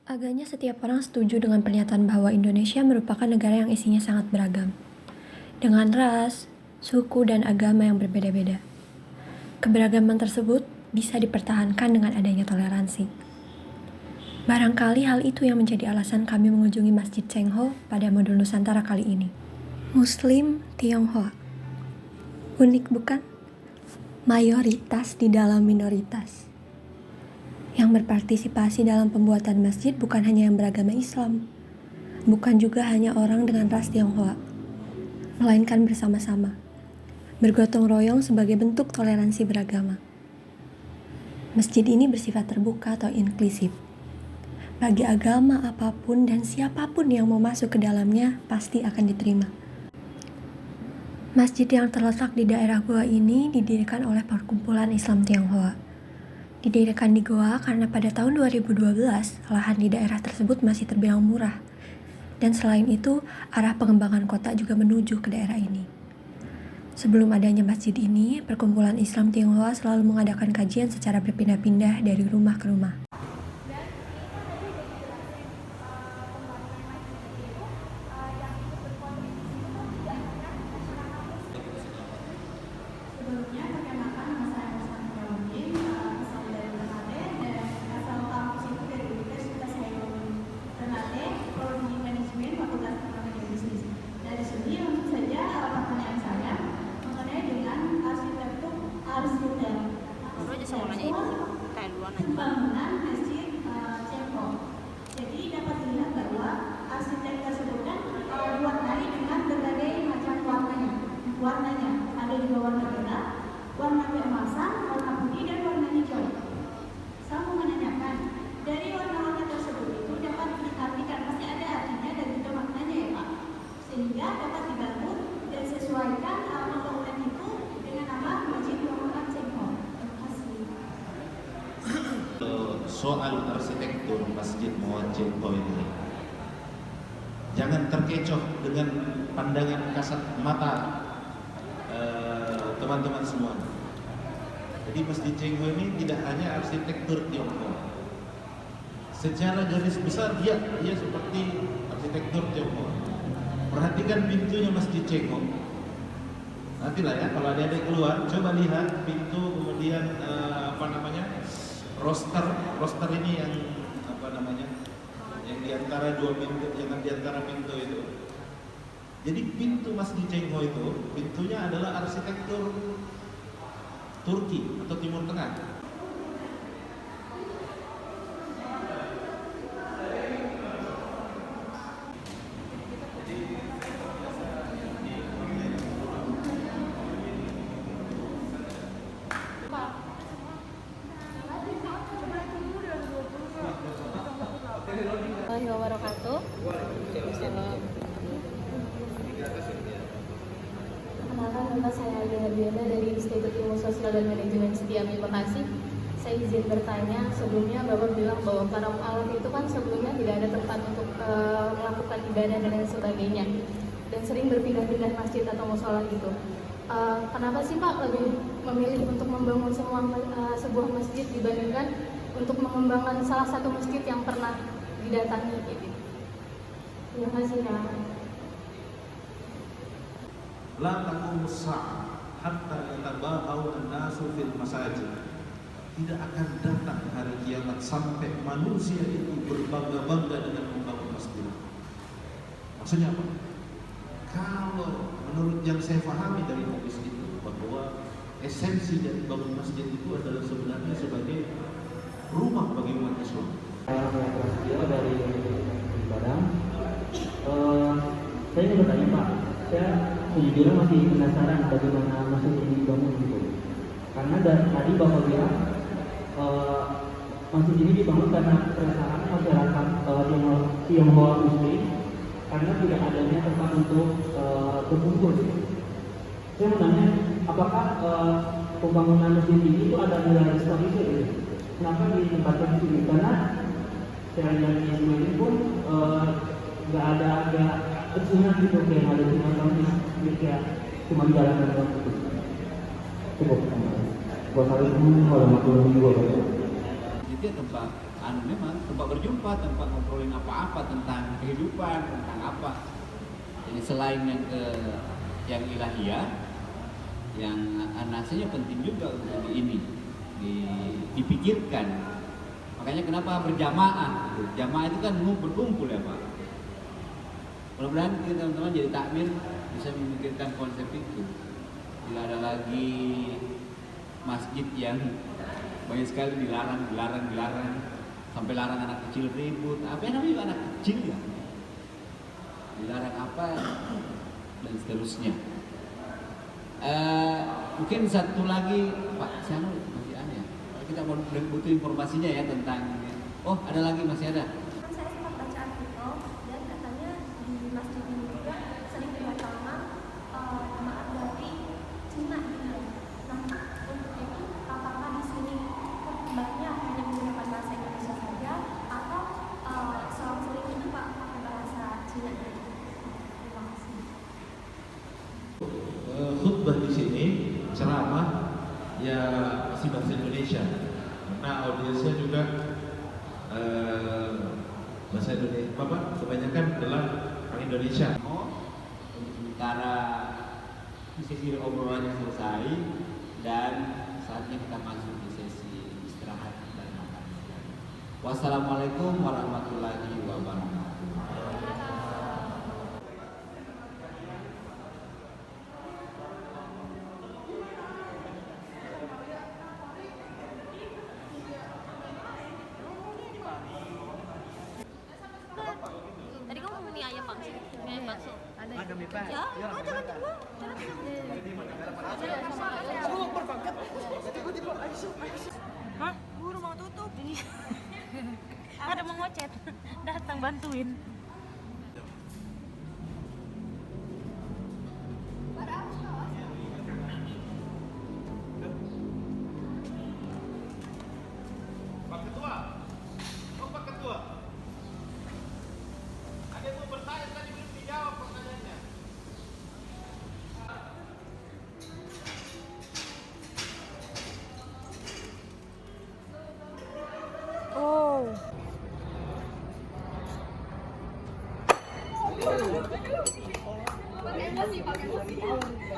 Agaknya setiap orang setuju dengan pernyataan bahwa Indonesia merupakan negara yang isinya sangat beragam, dengan ras, suku, dan agama yang berbeda-beda. Keberagaman tersebut bisa dipertahankan dengan adanya toleransi. Barangkali hal itu yang menjadi alasan kami mengunjungi Masjid Cengho pada Modul Nusantara kali ini. Muslim Tionghoa. Unik bukan? Mayoritas di dalam minoritas. Yang berpartisipasi dalam pembuatan masjid bukan hanya yang beragama Islam, bukan juga hanya orang dengan ras Tionghoa, melainkan bersama-sama, bergotong royong sebagai bentuk toleransi beragama. Masjid ini bersifat terbuka atau inklusif. Bagi agama apapun dan siapapun yang mau masuk ke dalamnya pasti akan diterima. Masjid yang terletak di daerah Goa ini didirikan oleh Perkumpulan Islam Tionghoa. Didirikan di Goa karena pada tahun 2012 lahan di daerah tersebut masih terbilang murah. Dan selain itu, arah pengembangan kota juga menuju ke daerah ini. Sebelum adanya masjid ini, Perkumpulan Islam Tionghoa selalu mengadakan kajian secara berpindah-pindah dari rumah ke rumah. Sebelumnya perkenalkan nama saya Osman Kalamudin, asal dari Ternate dan asal kampus itu dari Universitas Hairul Ternate, Prodi Manajemen Fakultas Ekonomi dan Bisnis. Dari sini langsung saja pertanyaan saya mengenai dengan arsitektur pembangunan Masjid Cengho. Jadi dapat dilihat bahwa arsitek tersebut kan diwarnai dengan berbagai macam warnanya. Ada juga warna merah, warna keemasan, warna putih, dan warna hijau. Saya mau menanyakan, dari warna-warna tersebut itu dapat diartikan, pasti ada artinya dan juga maknanya ya Pak, sehingga dapat dibangun dan sesuaikan pembangunan itu dengan nama Masjid Pembangunan Cengho. Terima kasih. Soal arsitektur Masjid Muhammad Cengho ini, jangan terkecoh dengan pandangan kasat mata teman-teman semua. Jadi Masjid Cengho ini tidak hanya arsitektur Tionghoa. Secara garis besar dia seperti arsitektur Tionghoa. Perhatikan pintunya Masjid Cengho. Nantilah ya kalau ada keluar, coba lihat pintu, kemudian roster ini yang yang diantara dua pintu, yang diantara pintu itu. Jadi pintu Masjid Cengho itu pintunya adalah arsitektur Turki atau Timur Tengah. Warahmatullahi wabarakatuh. Perkenalkan, nama saya Alina Diana dari Institut Ilmu Sosial dan Manajemen Setiami, Bekasi. Saya izin bertanya, sebelumnya Bapak bilang bahwa para mu'alaf itu kan sebelumnya tidak ada tempat untuk melakukan ibadah dan lain sebagainya, dan sering berpindah-pindah masjid atau musola gitu. Kenapa sih Pak lebih memilih untuk membangun sebuah masjid dibandingkan untuk mengembangkan salah satu masjid yang pernah didatangi gitu? Terima kasih ya. La taqumus sa'ah hatta yatabahau an-nasu fil masajid. Tidak akan datang hari kiamat sampai manusia itu berbangga-bangga dengan membangun masjid. Maksudnya apa? Kalau menurut yang saya pahami dari hadis itu, bahwa esensi dari bangun masjid itu adalah sebenarnya sebagai rumah bagi umat Islam. Saya dari Padang. Saya ingin bertanya Pak, saya sejujurnya masih penasaran bagaimana masjid ini dibangun gitu. Karena tadi Bapak bilang masjid ini dibangun karena keresahan masyarakat Tionghoa Muslim karena tidak adanya tempat untuk berkumpul. Saya mau tanya, apakah pembangunan masjid ini itu ada nilai historis gitu? Kenapa ditempatkan di sini? Karena saya lihat di sini pun nggak ada sunat gitu, kayak ada cuma tahun kayak cuma jalan dan gitu. Cukup. Wassalamualaikum warahmatullahi wabarakatuh. Jadi tempat memang tempat berjumpa, tempat ngobrolin apa-apa tentang kehidupan, tentang apa. Jadi selain yang ilahiyah, yang anasanya penting juga untuk dipikirkan. Makanya kenapa berjamaah? Jamaah itu kan berkumpul ya Pak. Mudah-mudahan kita teman-teman jadi takmir bisa memikirkan konsep itu. Tidak ada lagi masjid yang banyak sekali dilarang, sampai larang anak kecil ribut. Apa yang namanya juga anak kecil ya? Dilarang apa dan seterusnya. Mungkin satu lagi Pak, saya masih aneh ya. Kita mau butuh informasinya ya tentang. Oh ada lagi, masih ada. Kan saya sempat baca artikel dan katanya di masjid ini juga sering didatangkan jemaat dari Cina gitu ya. Nah untuk itu apakah di sini khutbahnya hanya menggunakan bahasa Indonesia saja atau selang-seling itu Pak pakai bahasa Cina? Terima kasih. Khutbah di sini ceramah ya masih bahasa Indonesia. Nah audiensnya juga bahasa Indonesia, kebanyakan adalah orang Indonesia. Untuk sementara sesi obrolannya selesai dan saatnya kita masuk di sesi istirahat dan makan. Wassalamualaikum warahmatullahi wabarakatuh. Tadi kamu mau mie ayam bakso? Mie ayam bakso? Ada mie bakso? Ya, ada kan dua. Hah? Buru mau tutup ini. Ada mau ngocet. Datang bantuin. Pak Ketua, Pak Ketua, ada yang mau bertanya tadi belum dijawab pertanyaannya. Pakai emosi.